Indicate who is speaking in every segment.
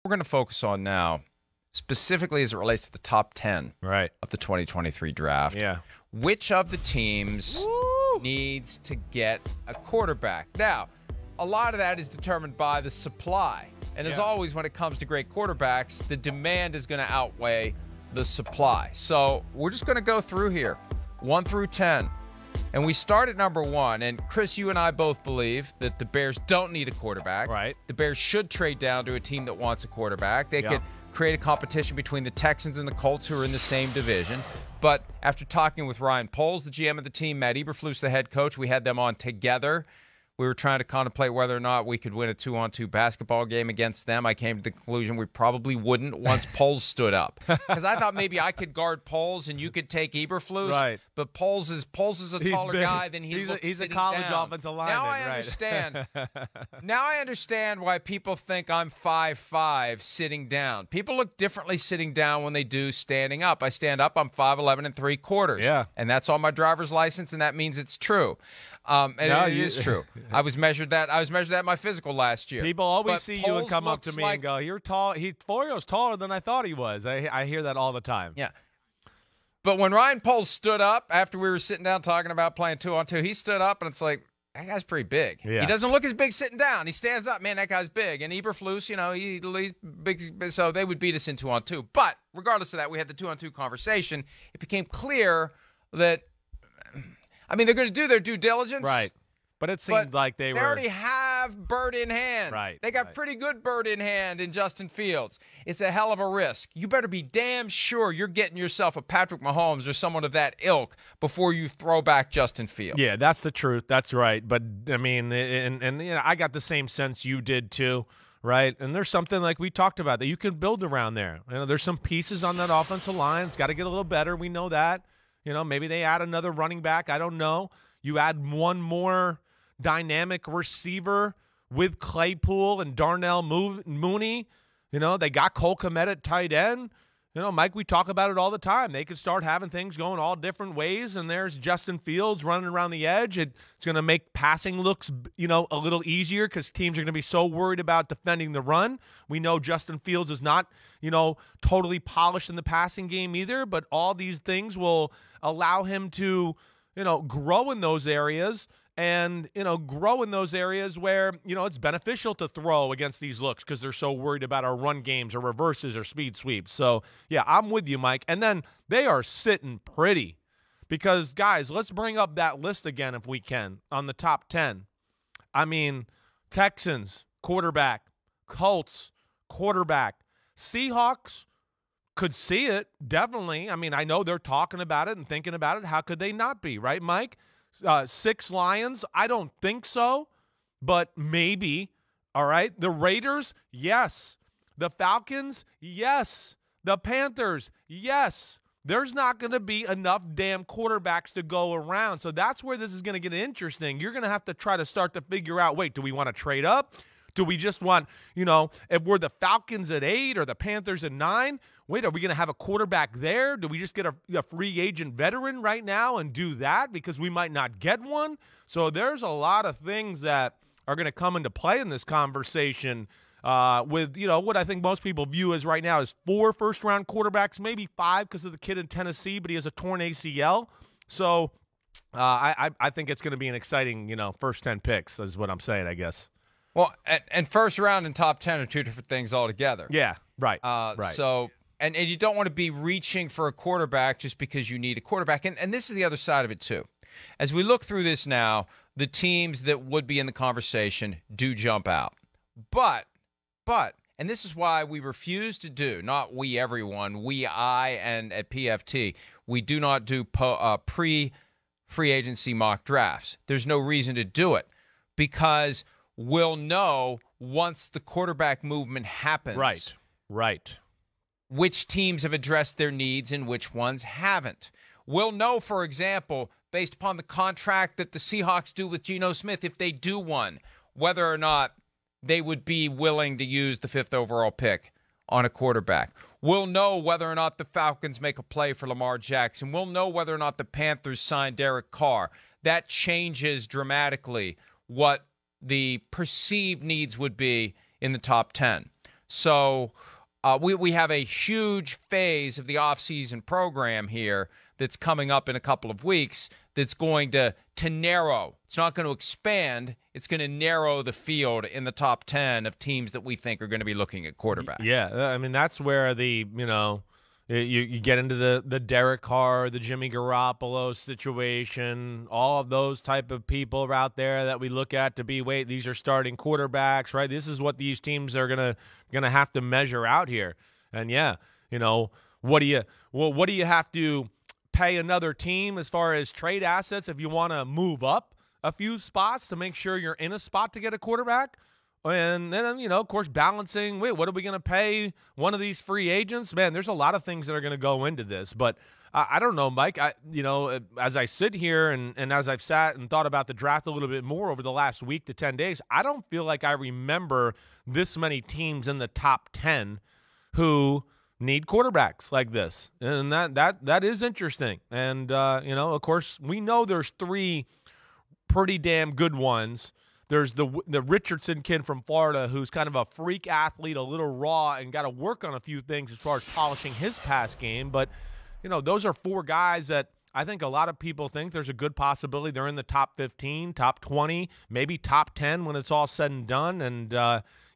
Speaker 1: We're going to focus on now, specifically as it relates to the top 10 of the 2023 draft.
Speaker 2: Yeah.
Speaker 1: Which of the teams needs to get a quarterback? Now, a lot of that is determined by the supply. And as always, when it comes to great quarterbacks, the demand is going to outweigh the supply. So we're just going to go through here, 1 through 10. And we start at number 1. And, Chris, you and I both believe that the Bears don't need a quarterback.
Speaker 2: Right.
Speaker 1: The Bears should trade down to a team that wants a quarterback. They could create a competition between the Texans and the Colts, who are in the same division. But after talking with Ryan Poles, the GM of the team, Matt Eberflus, the head coach, we had them on together. We were trying to contemplate whether or not we could win a 2-on-2 basketball game against them. I came to the conclusion we probably wouldn't once Poles stood up. Because I thought maybe I could guard Poles and you could take Eberflus.
Speaker 2: Right.
Speaker 1: But Poles is a taller guy than he looks
Speaker 2: He's a
Speaker 1: sitting
Speaker 2: college
Speaker 1: down.
Speaker 2: offensive lineman.
Speaker 1: Now I understand. Now I understand why people think I'm 5'5" sitting down. People look differently sitting down when they do standing up. I stand up, I'm 5'11" and 3/4.
Speaker 2: Yeah.
Speaker 1: And that's on my driver's license, and that means it's true. It is true. I was measured that at my physical last year.
Speaker 2: People always
Speaker 1: But
Speaker 2: see you and
Speaker 1: Poles
Speaker 2: come up to
Speaker 1: looks
Speaker 2: me
Speaker 1: like,
Speaker 2: and go, "You're tall. Florio's taller than I thought he was." I hear that all the time.
Speaker 1: Yeah. But when Ryan Poles stood up after we were sitting down talking about playing 2-on-2, he stood up and it's like, that guy's pretty big.
Speaker 2: Yeah.
Speaker 1: He doesn't look as big sitting down. He stands up, man, that guy's big. And Eberflus, he's big, so they would beat us in 2-on-2. But regardless of that, we had the 2-on-2 conversation. It became clear that, they're going to do their due diligence.
Speaker 2: Right. But it seemed like they
Speaker 1: already have Bird in hand.
Speaker 2: Right.
Speaker 1: They got pretty good Bird in hand in Justin Fields. It's a hell of a risk. You better be damn sure you're getting yourself a Patrick Mahomes or someone of that ilk before you throw back Justin Fields.
Speaker 2: Yeah, that's the truth. That's right. But, I got the same sense you did too, right? And there's something like we talked about that you can build around there. There's some pieces on that offensive line. It's got to get a little better. We know that. Maybe they add another running back. I don't know. You add one more dynamic receiver with Claypool and Darnell Mooney. They got Cole Kmet at tight end. Mike, we talk about it all the time. They could start having things going all different ways, and there's Justin Fields running around the edge. It's going to make passing looks, a little easier because teams are going to be so worried about defending the run. We know Justin Fields is not, totally polished in the passing game either, but all these things will allow him to, grow in those areas. And, grow in those areas where, it's beneficial to throw against these looks because they're so worried about our run games or reverses or speed sweeps. So, yeah, I'm with you, Mike. And then they are sitting pretty because, guys, let's bring up that list again if we can on the top 10. Texans, quarterback. Colts, quarterback. Seahawks could see it, definitely. I know they're talking about it and thinking about it. How could they not be, right, Mike? 6 Lions, I don't think so, but maybe. All right. The Raiders, yes. The Falcons, yes. The Panthers, yes. There's not going to be enough damn quarterbacks to go around. So that's where this is going to get interesting. You're going to have to try to start to figure out, wait, do we want to trade up? Do we just want, if we're the Falcons at 8 or the Panthers at 9, wait, are we going to have a quarterback there? Do we just get a free agent veteran right now and do that because we might not get one? So there's a lot of things that are going to come into play in this conversation with, what I think most people view as right now is 4 first-round quarterbacks, maybe 5 because of the kid in Tennessee, but he has a torn ACL. So I think it's going to be an exciting, first 10 picks is what I'm saying, I guess.
Speaker 1: Well, and first round and top 10 are two different things altogether.
Speaker 2: Yeah, right. Right.
Speaker 1: So, and you don't want to be reaching for a quarterback just because you need a quarterback. And this is the other side of it, too. As we look through this now, the teams that would be in the conversation do jump out. But, and this is why we refuse to do, not we, everyone, and at PFT, we do not do pre-free agency mock drafts. There's no reason to do it because we'll know once the quarterback movement happens.
Speaker 2: Right.
Speaker 1: Which teams have addressed their needs and which ones haven't. We'll know, for example, based upon the contract that the Seahawks do with Geno Smith, if they do one, whether or not they would be willing to use the 5th overall pick on a quarterback. We'll know whether or not the Falcons make a play for Lamar Jackson. We'll know whether or not the Panthers sign Derek Carr. That changes dramatically what the perceived needs would be in the top 10. So we have a huge phase of the offseason program here that's coming up in a couple of weeks that's going to narrow. It's not going to expand. It's going to narrow the field in the top 10 of teams that we think are going to be looking at quarterback.
Speaker 2: Yeah, I mean, that's where the, you get into the Derek Carr, the Jimmy Garoppolo situation, all of those type of people are out there that we look at to be, these are starting quarterbacks, right? This is what these teams are gonna have to measure out here. And what do you have to pay another team as far as trade assets if you want to move up a few spots to make sure you're in a spot to get a quarterback? And then, of course, balancing, what are we going to pay one of these free agents? Man, there's a lot of things that are going to go into this. But I don't know, Mike. As I sit here and as I've sat and thought about the draft a little bit more over the last week to 10 days, I don't feel like I remember this many teams in the top 10 who need quarterbacks like this. And that is interesting. And, of course, we know there's 3 pretty damn good ones. There's the Richardson kid from Florida who's kind of a freak athlete, a little raw, and got to work on a few things as far as polishing his pass game. But, those are 4 guys that I think a lot of people think there's a good possibility they're in the top 15, top 20, maybe top 10 when it's all said and done. And,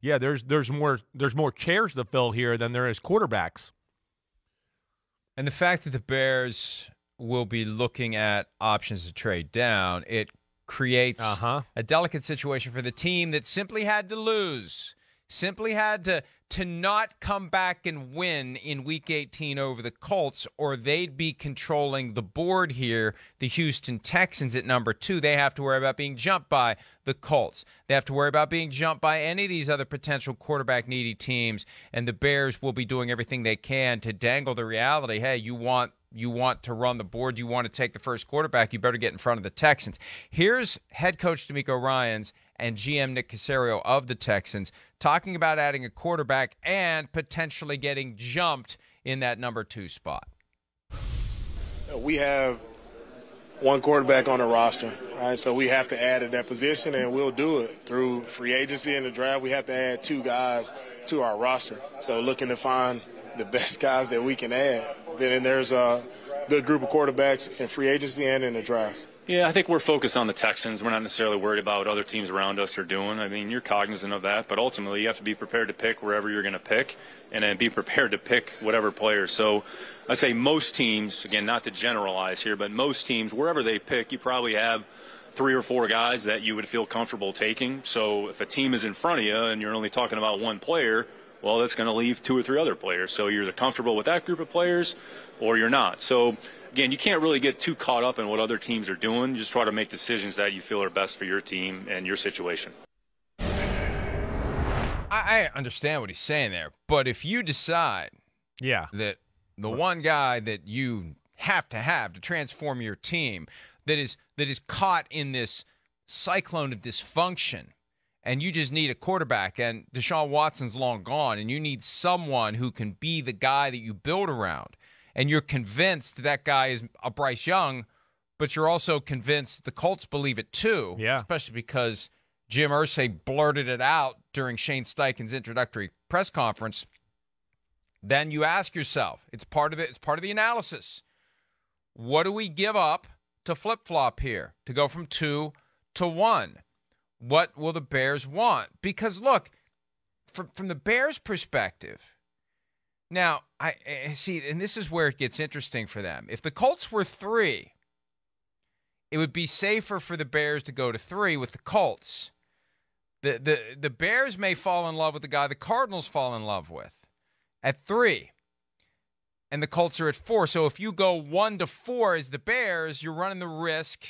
Speaker 2: there's more chairs to fill here than there is quarterbacks.
Speaker 1: And the fact that the Bears will be looking at options to trade down, it creates a delicate situation for the team that simply had to lose, simply had to not come back and win in Week 18 over the Colts, or they'd be controlling the board here. The Houston Texans at number 2, they have to worry about being jumped by the Colts. They have to worry about being jumped by any of these other potential quarterback-needy teams, and the Bears will be doing everything they can to dangle the reality, hey, you want to run the board, you want to take the first quarterback, you better get in front of the Texans. Here's head coach D'Amico Ryans and GM Nick Caserio of the Texans talking about adding a quarterback and potentially getting jumped in that number 2 spot.
Speaker 3: We have one quarterback on the roster, right? So we have to add at that position, and we'll do it through free agency and the draft. We have to add 2 guys to our roster. So looking to find the best guys that we can add. Then there's a good group of quarterbacks in free agency and in the draft.
Speaker 4: Yeah, I think we're focused on the Texans. We're not necessarily worried about what other teams around us are doing. I mean, you're cognizant of that, but ultimately you have to be prepared to pick wherever you're going to pick and then be prepared to pick whatever players. So I'd say most teams, again, not to generalize here, but most teams, wherever they pick, you probably have 3 or 4 guys that you would feel comfortable taking. So if a team is in front of you and you're only talking about one player, well, that's going to leave 2 or 3 other players. So you're either comfortable with that group of players or you're not. So, again, you can't really get too caught up in what other teams are doing. Just try to make decisions that you feel are best for your team and your situation.
Speaker 1: I understand what he's saying there, but if you decide that the one guy that you have to transform your team that is caught in this cyclone of dysfunction, and you just need a quarterback, and Deshaun Watson's long gone, and you need someone who can be the guy that you build around, and you're convinced that guy is a Bryce Young, but you're also convinced the Colts believe it too, especially because Jim Irsay blurted it out during Shane Steichen's introductory press conference, then you ask yourself, it's part of the analysis. What do we give up to flip-flop here, to go from 2 to 1? What will the Bears want? Because, look, from the Bears' perspective, now, I see, and this is where it gets interesting for them. If the Colts were 3, it would be safer for the Bears to go to 3 with the Colts. The Bears may fall in love with the guy the Cardinals fall in love with at 3, and the Colts are at 4. So if you go 1 to 4 as the Bears, you're running the risk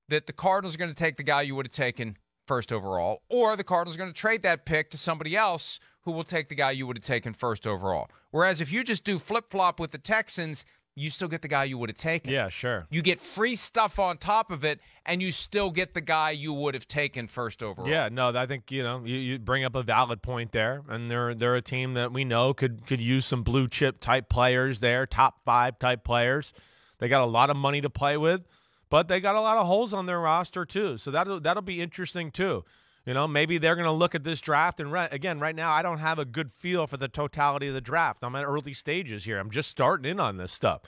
Speaker 1: that the Cardinals are going to take the guy you would have taken first overall, or the Cardinals are going to trade that pick to somebody else who will take the guy you would have taken first overall. Whereas if you just do flip-flop with the Texans, you still get the guy you would have taken.
Speaker 2: Yeah, sure.
Speaker 1: You get free stuff on top of it, and you still get the guy you would have taken first overall.
Speaker 2: Yeah, no, I think, you bring up a valid point there, and they're a team that we know could use some blue-chip type players there, top 5 type players. They got a lot of money to play with. But they got a lot of holes on their roster too, so that'll be interesting too. Maybe they're going to look at this draft. And again, right now, I don't have a good feel for the totality of the draft. I'm at early stages here. I'm just starting in on this stuff.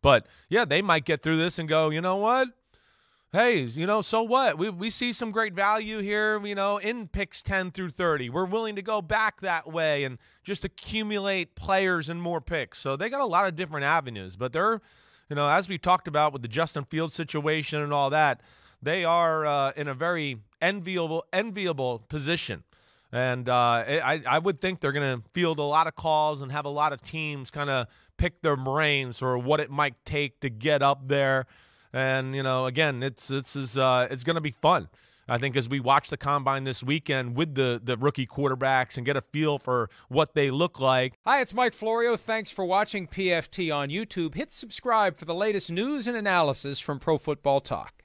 Speaker 2: But, yeah, they might get through this and go, you know what? Hey, so what? We see some great value here, in picks 10 through 30. We're willing to go back that way and just accumulate players and more picks. So they got a lot of different avenues. But they're, as we talked about with the Justin Fields situation and all that, they are in a very enviable position. And I would think they're going to field a lot of calls and have a lot of teams kind of pick their brains for what it might take to get up there. And, again, it's going to be fun, I think, as we watch the Combine this weekend with the rookie quarterbacks and get a feel for what they look like.
Speaker 1: Hi, it's Mike Florio. Thanks for watching PFT on YouTube. Hit subscribe for the latest news and analysis from Pro Football Talk.